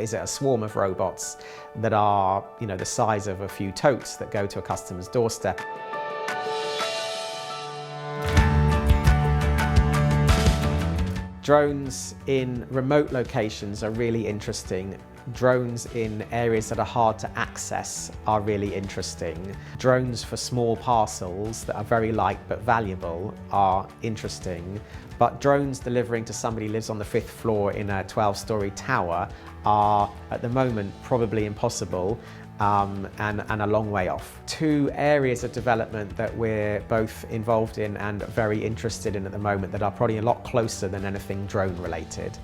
Is it a swarm of robots that are, the size of a few totes that go to a customer's doorstep? Drones in remote locations are really interesting. Drones in areas that are hard to access are really interesting. Drones for small parcels that are very light but valuable are interesting. But drones delivering to somebody who lives on the 5th floor in a 12-story tower are, at the moment, probably impossible and a long way off. Two areas of development that we're both involved in and very interested in at the moment that are probably a lot closer than anything drone related.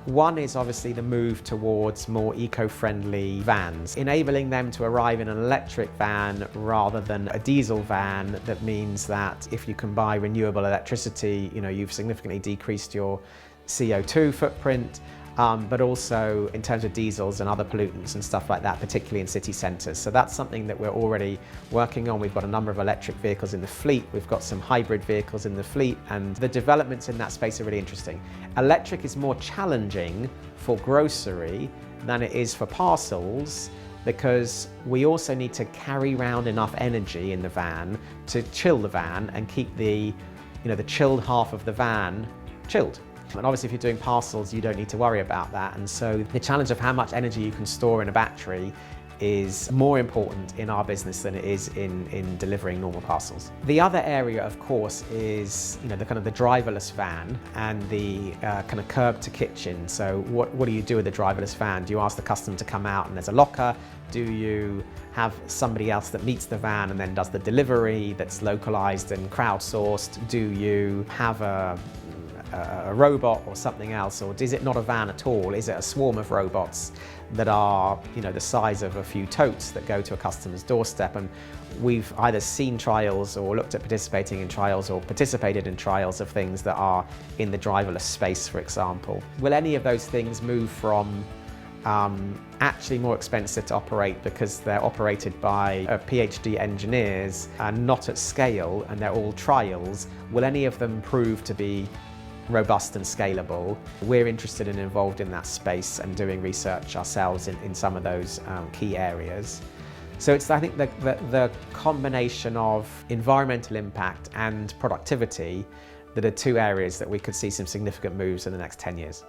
One is obviously the move towards more eco-friendly vans, enabling them to arrive in an electric van rather than a diesel van. That means that if you can buy renewable electricity, you've significantly decreased your CO2 footprint, but also in terms of diesels and other pollutants and stuff like that, particularly in city centres. So that's something that we're already working on. We've got a number of electric vehicles in the fleet, we've got some hybrid vehicles in the fleet, and the developments in that space are really interesting. Electric is more challenging for grocery than it is for parcels, because we also need to carry around enough energy in the van to chill the van and keep the chilled half of the van chilled. And obviously if you're doing parcels, you don't need to worry about that. And so the challenge of how much energy you can store in a battery is more important in our business than it is in delivering normal parcels. The other area, of course, is the driverless van and the kind of curb to kitchen. So what do you do with the driverless van? Do you ask the customer to come out and there's a locker? Do you have somebody else that meets the van and then does the delivery that's localized and crowdsourced? Do you have a robot or something else, or is it not a van at all? Is it a swarm of robots that are the size of a few totes that go to a customer's doorstep? And we've either seen trials or looked at participating in trials or participated in trials of things that are in the driverless space, for example. Will any of those things move from actually more expensive to operate because they're operated by PhD engineers and not at scale, and they're all trials? Will any of them prove to be robust and scalable? We're interested and involved in that space and doing research ourselves in some of those key areas. So I think the combination of environmental impact and productivity that are two areas that we could see some significant moves in the next 10 years.